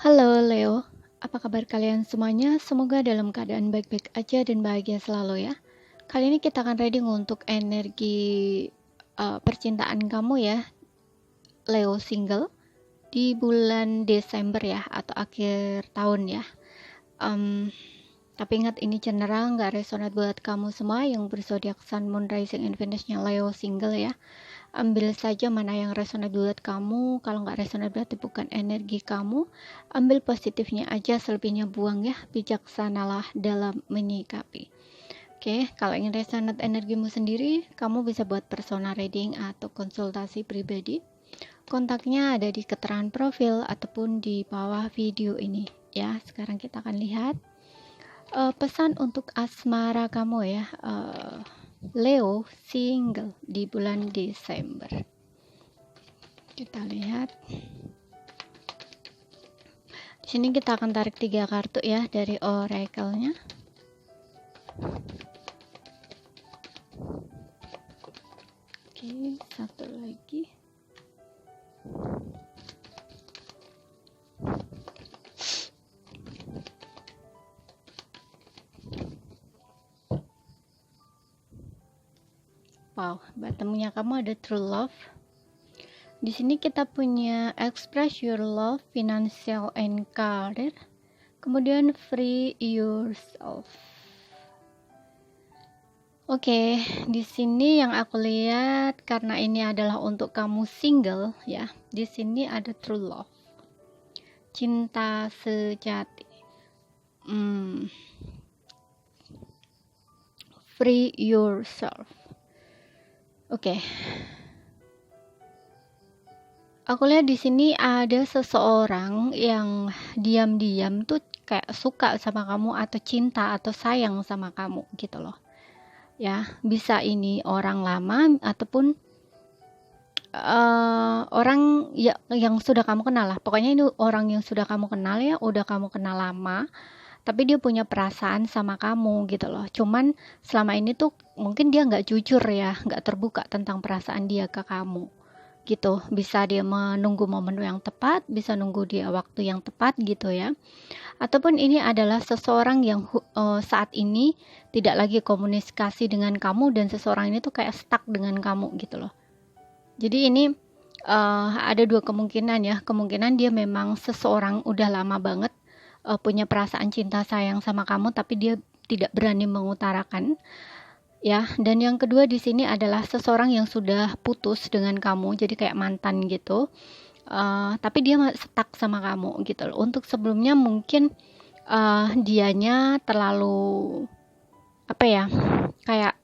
Halo Leo, apa kabar kalian semuanya? Semoga dalam keadaan baik-baik aja dan bahagia selalu ya. Kali ini kita akan reading untuk energi percintaan kamu ya, Leo single di bulan Desember ya atau akhir tahun ya. Tapi ingat ini general, nggak resonate buat kamu semua yang berzodiak Sun, Moon, Rising, and Venus-nya Leo single ya. Ambil saja mana yang resonate buat kamu. Kalau nggak resonate berarti bukan energi kamu. Ambil positifnya aja, selebihnya buang ya. Bijaksanalah dalam menyikapi. Oke, kalau ingin resonate energimu sendiri, kamu bisa buat personal reading atau konsultasi pribadi. Kontaknya ada di keterangan profil ataupun di bawah video ini ya. Sekarang kita akan lihat pesan untuk asmara kamu ya. Leo single di bulan Desember. Kita lihat. Di sini kita akan tarik 3 kartu ya dari oracle-nya. Oke, satu lagi. Wow, bottomnya kamu ada true love. Di sini kita punya express your love, financial and career. Kemudian free yourself. Oke, di sini yang aku lihat karena ini adalah untuk kamu single ya. Di sini ada true love. Cinta sejati. Free yourself. Oke. Aku lihat di sini ada seseorang yang diam-diam tuh kayak suka sama kamu atau cinta atau sayang sama kamu gitu loh. Ya, bisa ini orang lama ataupun orang ya yang sudah kamu kenal lah. Pokoknya ini orang yang sudah kamu kenal ya, udah kamu kenal lama. Tapi dia punya perasaan sama kamu gitu loh. Cuman selama ini tuh mungkin dia nggak jujur ya, nggak terbuka tentang perasaan dia ke kamu gitu. Bisa dia menunggu momen yang tepat, bisa nunggu dia waktu yang tepat gitu ya. Ataupun ini adalah seseorang yang saat ini tidak lagi komunikasi dengan kamu dan seseorang ini tuh kayak stuck dengan kamu gitu loh. Jadi ini ada 2 kemungkinan ya. Kemungkinan dia memang seseorang udah lama banget punya perasaan cinta sayang sama kamu tapi dia tidak berani mengutarakan ya. Dan yang kedua di sini adalah seseorang yang sudah putus dengan kamu, jadi kayak mantan gitu, tapi dia stuck sama kamu gitu loh. Untuk sebelumnya mungkin dianya terlalu apa ya, kayak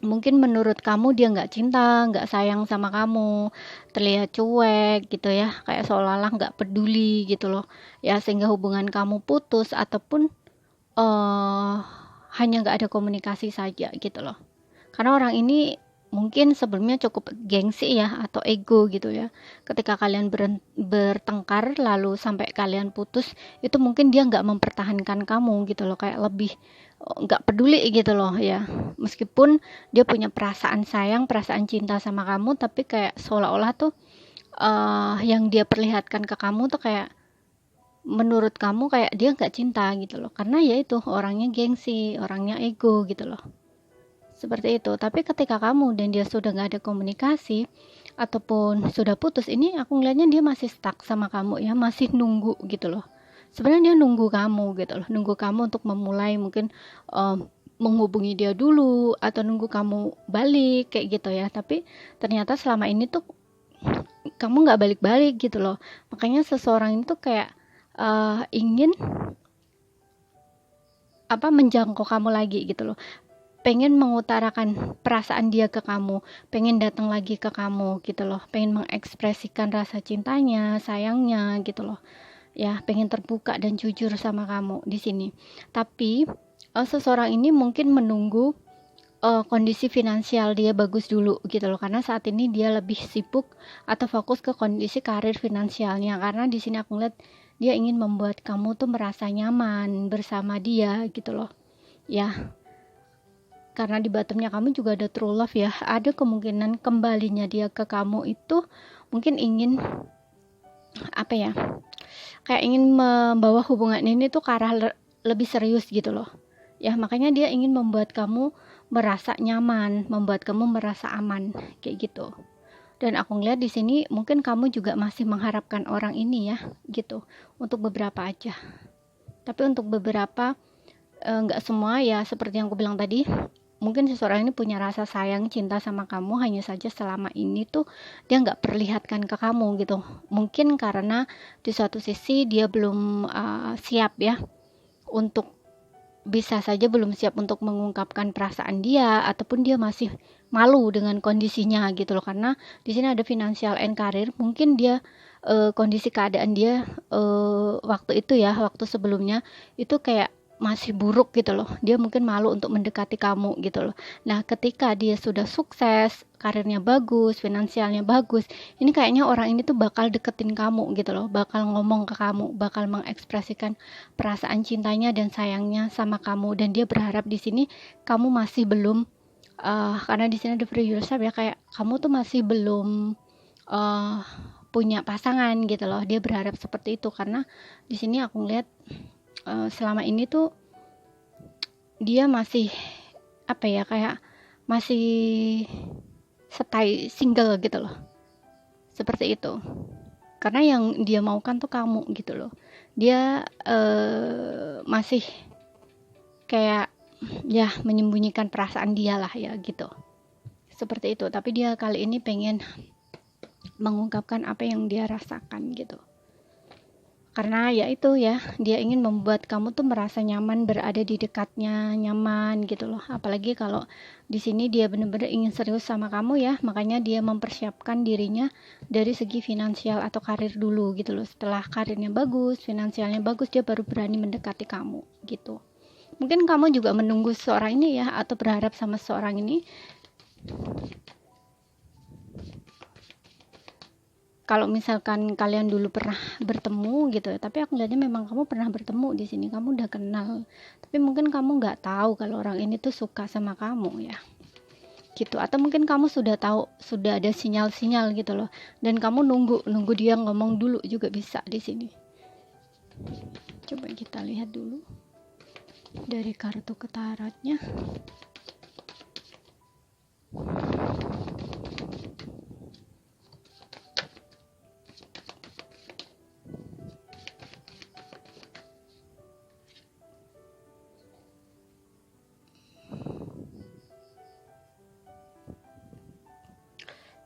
mungkin menurut kamu dia nggak cinta, nggak sayang sama kamu, terlihat cuek gitu ya, kayak seolah-olah nggak peduli gitu loh ya, sehingga hubungan kamu putus ataupun hanya nggak ada komunikasi saja gitu loh. Karena orang ini mungkin sebelumnya cukup gengsi ya atau ego gitu ya. Ketika kalian bertengkar lalu sampai kalian putus, itu mungkin dia nggak mempertahankan kamu gitu loh, kayak lebih nggak peduli gitu loh ya. Meskipun dia punya perasaan sayang, perasaan cinta sama kamu, tapi kayak seolah-olah tuh yang dia perlihatkan ke kamu tuh kayak menurut kamu kayak dia nggak cinta gitu loh. Karena ya itu orangnya gengsi, orangnya ego gitu loh. Seperti itu. Tapi ketika kamu dan dia sudah nggak ada komunikasi ataupun sudah putus, ini aku ngeliatnya dia masih stuck sama kamu ya, masih nunggu gitu loh. Sebenarnya dia nunggu kamu gitu loh, nunggu kamu untuk memulai mungkin menghubungi dia dulu atau nunggu kamu balik kayak gitu ya. Tapi ternyata selama ini tuh kamu nggak balik-balik gitu loh. Makanya seseorang itu kayak ingin menjangkau kamu lagi gitu loh, pengen mengutarakan perasaan dia ke kamu, pengen datang lagi ke kamu gitu loh, pengen mengekspresikan rasa cintanya, sayangnya gitu loh ya, pengen terbuka dan jujur sama kamu di sini. Tapi seseorang ini mungkin menunggu kondisi finansial dia bagus dulu gitu loh, karena saat ini dia lebih sibuk atau fokus ke kondisi karir finansialnya. Karena di sini aku ngeliat dia ingin membuat kamu tuh merasa nyaman bersama dia gitu loh ya. Karena di bottomnya kamu juga ada true love ya, ada kemungkinan kembalinya dia ke kamu itu mungkin ingin kayak ingin membawa hubungan ini tuh ke arah lebih serius gitu loh. Ya, makanya dia ingin membuat kamu merasa nyaman, membuat kamu merasa aman, kayak gitu. Dan aku ngeliat di sini mungkin kamu juga masih mengharapkan orang ini ya, gitu. Untuk beberapa aja. Tapi untuk beberapa nggak semua ya, seperti yang aku bilang tadi, mungkin seseorang ini punya rasa sayang cinta sama kamu, hanya saja selama ini tuh dia nggak perlihatkan ke kamu gitu. Mungkin karena di suatu sisi dia belum siap ya, untuk bisa saja belum siap untuk mengungkapkan perasaan dia, ataupun dia masih malu dengan kondisinya gitu loh. Karena di sini ada financial and career, mungkin dia kondisi keadaan dia waktu itu ya, waktu sebelumnya itu kayak masih buruk gitu loh. Dia mungkin malu untuk mendekati kamu gitu loh. Nah, ketika dia sudah sukses, karirnya bagus, finansialnya bagus, ini kayaknya orang ini tuh bakal deketin kamu gitu loh, bakal ngomong ke kamu, bakal mengekspresikan perasaan cintanya dan sayangnya sama kamu. Dan dia berharap di sini kamu masih belum karena di sini ada free yourself ya, kayak kamu tuh masih belum uh, punya pasangan gitu loh. Dia berharap seperti itu karena di sini aku ngeliat selama ini tuh dia masih apa ya, kayak masih stay single gitu loh, seperti itu. Karena yang dia maukan tuh kamu gitu loh. Dia masih kayak ya menyembunyikan perasaan dia lah ya gitu, seperti itu. Tapi dia kali ini pengen mengungkapkan apa yang dia rasakan gitu. Karena ya itu ya, dia ingin membuat kamu tuh merasa nyaman berada di dekatnya, nyaman gitu loh. Apalagi kalau di sini dia benar-benar ingin serius sama kamu ya, makanya dia mempersiapkan dirinya dari segi finansial atau karir dulu gitu loh. Setelah karirnya bagus, finansialnya bagus, dia baru berani mendekati kamu gitu. Mungkin kamu juga menunggu seseorang ini ya, atau berharap sama seseorang ini. Kalau misalkan kalian dulu pernah bertemu gitu ya, tapi aku lihatnya memang kamu pernah bertemu di sini, kamu udah kenal, tapi mungkin kamu nggak tahu kalau orang ini tuh suka sama kamu ya, gitu. Atau mungkin kamu sudah tahu, sudah ada sinyal-sinyal gitu loh, dan kamu nunggu dia ngomong dulu juga bisa di sini. Coba kita lihat dulu dari kartu ketarotnya.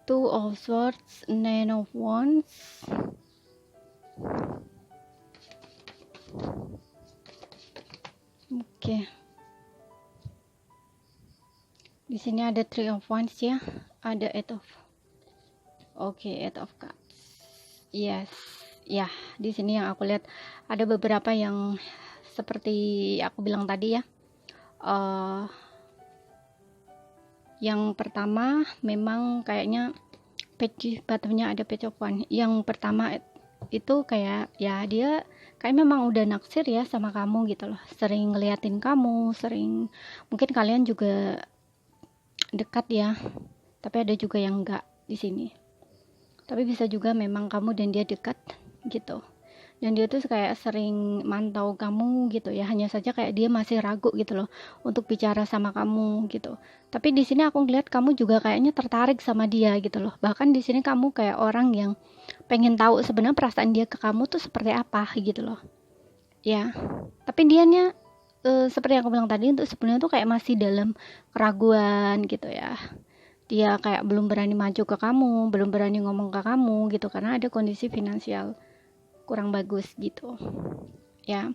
Two of Swords, Nine of Wands, oke. Di sini ada Three of Wands ya, ada Eight of, Eight of Cups, yes, ya. Di sini yang aku lihat ada beberapa yang seperti aku bilang tadi ya. Yang pertama memang kayaknya page bottomnya ada page of one. Yang pertama itu kayak ya dia kayak memang udah naksir ya sama kamu gitu loh, sering ngeliatin kamu, sering, mungkin kalian juga dekat ya, tapi ada juga yang enggak di sini. Tapi bisa juga memang kamu dan dia dekat gitu. Dan dia tuh kayak sering mantau kamu gitu ya, hanya saja kayak dia masih ragu gitu loh untuk bicara sama kamu gitu. Tapi di sini aku ngeliat kamu juga kayaknya tertarik sama dia gitu loh. Bahkan di sini kamu kayak orang yang pengen tahu sebenarnya perasaan dia ke kamu tuh seperti apa gitu loh ya. Tapi dianya seperti yang aku bilang tadi, untuk sebenarnya tuh kayak masih dalam keraguan gitu ya. Dia kayak belum berani maju ke kamu, belum berani ngomong ke kamu gitu, karena ada kondisi finansial kurang bagus gitu ya.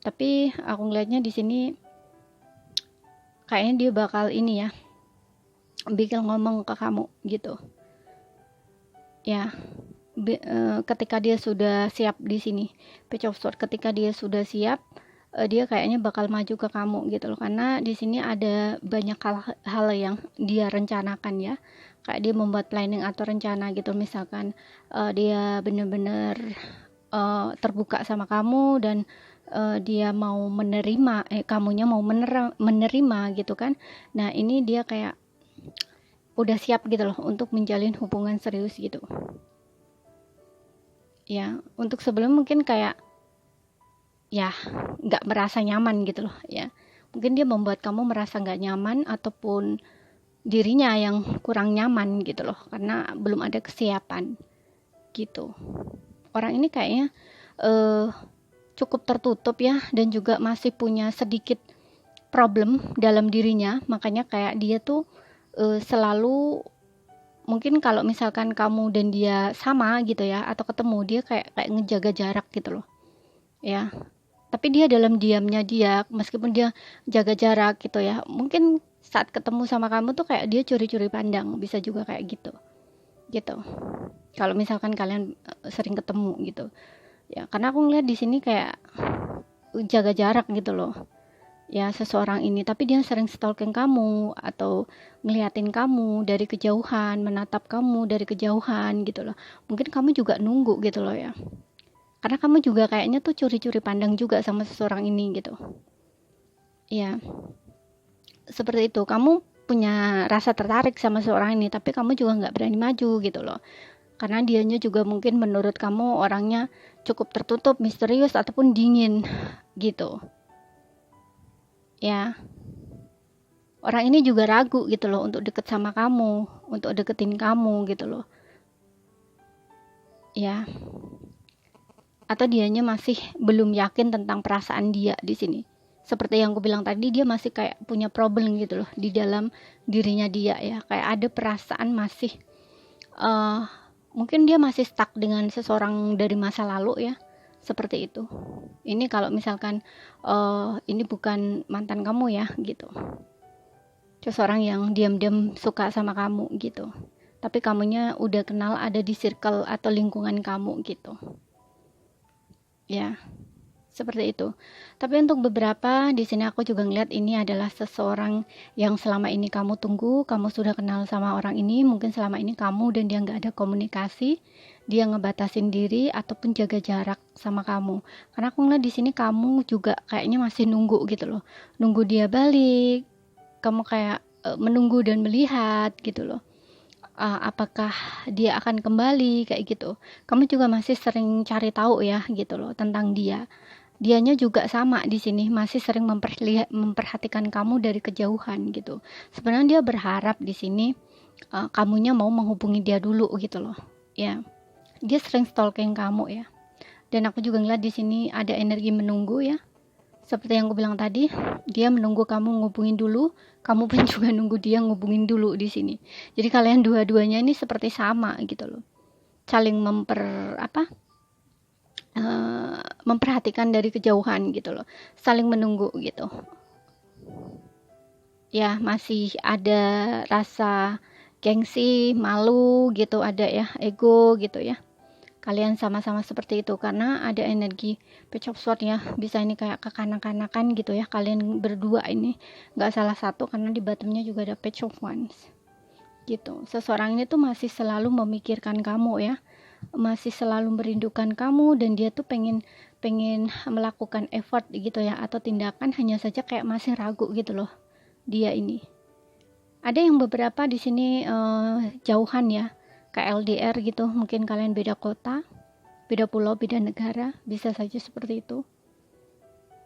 Tapi aku ngelihatnya di sini kayaknya dia bakal ini ya, bakal ngomong ke kamu gitu ya. Ketika dia sudah siap di sini, Page of Swords, ketika dia sudah siap, dia kayaknya bakal maju ke kamu gitu loh. Karena di sini ada banyak hal yang dia rencanakan ya, kayak dia membuat planning atau rencana gitu. Misalkan dia bener-bener terbuka sama kamu, dan dia mau menerima, kamunya mau menerima gitu kan. Nah ini dia kayak udah siap gitu loh untuk menjalin hubungan serius gitu Ya, untuk sebelum mungkin kayak ya nggak merasa nyaman gitu loh ya. Mungkin dia membuat kamu merasa nggak nyaman ataupun dirinya yang kurang nyaman gitu loh, karena belum ada kesiapan gitu. Orang ini kayaknya eh, cukup tertutup ya, dan juga masih punya sedikit problem dalam dirinya, makanya kayak dia tuh selalu, mungkin kalau misalkan kamu dan dia sama gitu ya atau ketemu, dia kayak kayak ngejaga jarak gitu loh ya. Tapi dia dalam diamnya dia, meskipun dia jaga jarak gitu ya, mungkin saat ketemu sama kamu tuh kayak dia curi-curi pandang, bisa juga kayak gitu gitu. Kalau misalkan kalian sering ketemu gitu ya, karena aku ngeliat di sini kayak jaga jarak gitu loh ya seseorang ini, tapi dia sering stalking kamu atau ngeliatin kamu dari kejauhan, menatap kamu dari kejauhan gitu loh. Mungkin kamu juga nunggu gitu loh ya, karena kamu juga kayaknya tuh curi-curi pandang juga sama seseorang ini gitu ya. Seperti itu, kamu punya rasa tertarik sama seseorang ini, tapi kamu juga nggak berani maju gitu loh, karena dianya juga mungkin menurut kamu orangnya cukup tertutup, misterius ataupun dingin gitu ya. Orang ini juga ragu gitu loh untuk deket sama kamu, untuk deketin kamu gitu loh ya. Atau dianya masih belum yakin tentang perasaan dia di sini. Seperti yang aku bilang tadi, dia masih kayak punya problem gitu loh di dalam dirinya dia ya. Kayak ada perasaan masih uh, mungkin dia masih stuck dengan seseorang dari masa lalu ya. Seperti itu. Ini kalau misalkan ini bukan mantan kamu ya gitu. Seseorang yang diam-diam suka sama kamu gitu. Tapi kamunya udah kenal, ada di circle atau lingkungan kamu gitu. Ya, seperti itu. Tapi untuk beberapa di sini aku juga ngeliat ini adalah seseorang yang selama ini kamu tunggu, kamu sudah kenal sama orang ini, mungkin selama ini kamu dan dia nggak ada komunikasi, dia ngebatasin diri ataupun jaga jarak sama kamu. Karena aku ngeliat di sini kamu juga kayaknya masih nunggu gitu loh, nunggu dia balik, kamu kayak menunggu dan melihat gitu loh. Apakah dia akan kembali kayak gitu. Kamu juga masih sering cari tahu ya gitu loh tentang dia. Dianya juga sama di sini, masih sering memperhatikan kamu dari kejauhan gitu. Sebenarnya dia berharap di sini kamunya mau menghubungi dia dulu gitu loh. Ya. Dia sering stalking kamu ya. Dan aku juga ngeliat di sini ada energi menunggu ya. Seperti yang aku bilang tadi, dia menunggu kamu ngubungin dulu, kamu pun juga nunggu dia ngubungin dulu di sini. Jadi kalian dua-duanya ini seperti sama gitu loh, saling memperhatikan dari kejauhan gitu loh, saling menunggu gitu. Ya masih ada rasa gengsi, malu gitu, ada ya ego gitu ya. Kalian sama-sama seperti itu karena ada energi Page of Swords ya, bisa ini kayak kekanak-kanakan gitu ya, kalian berdua ini nggak salah satu, karena di bottomnya juga ada Page of Wands gitu. Seseorang ini tuh masih selalu memikirkan kamu ya, masih selalu merindukan kamu, dan dia tuh pengen pengen melakukan effort gitu ya atau tindakan, hanya saja kayak masih ragu gitu loh dia ini. Ada yang beberapa di sini jauhan ya, kayak LDR gitu, mungkin kalian beda kota, beda pulau, beda negara, bisa saja seperti itu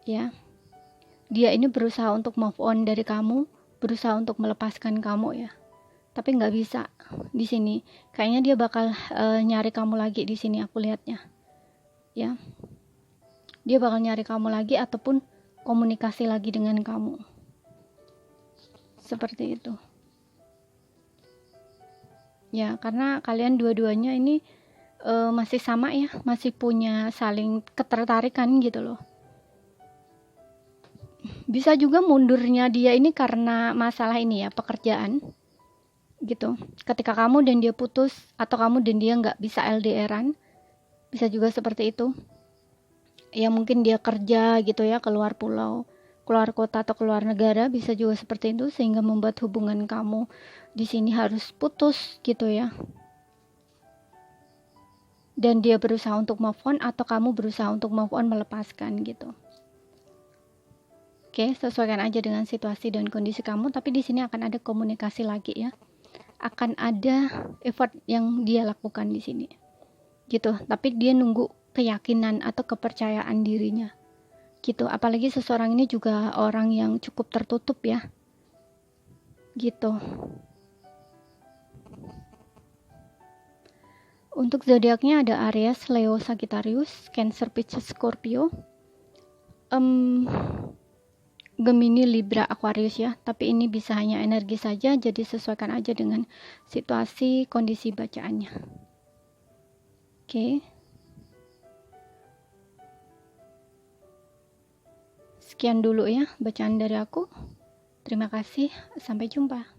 ya. Dia ini berusaha untuk move on dari kamu, berusaha untuk melepaskan kamu ya, tapi nggak bisa. Di sini kayaknya dia bakal nyari kamu lagi di sini, aku lihatnya ya. Dia bakal nyari kamu lagi ataupun komunikasi lagi dengan kamu, seperti itu ya. Karena kalian dua-duanya ini masih sama ya, masih punya saling ketertarikan gitu loh. Bisa juga mundurnya dia ini karena masalah ini ya, pekerjaan gitu. Ketika kamu dan dia putus, atau kamu dan dia nggak bisa LDRan, bisa juga seperti itu ya. Mungkin dia kerja gitu ya, keluar pulau, keluar kota atau keluar negara, bisa juga seperti itu, sehingga membuat hubungan kamu di sini harus putus gitu ya. Dan dia berusaha untuk move on, atau kamu berusaha untuk move on, melepaskan gitu. Oke, sesuaikan aja dengan situasi dan kondisi kamu, tapi di sini akan ada komunikasi lagi ya. Akan ada effort yang dia lakukan di sini. gitu, tapi dia nunggu keyakinan atau kepercayaan dirinya gitu. Apalagi seseorang ini juga orang yang cukup tertutup ya gitu. Untuk zodiaknya ada Aries, Leo, Sagittarius, Cancer, Pisces, Scorpio, Gemini, Libra, Aquarius ya. Tapi ini bisa hanya energi saja, jadi sesuaikan aja dengan situasi, kondisi bacaannya. Oke. Sekian dulu ya bacaan dari aku. Terima kasih, sampai jumpa.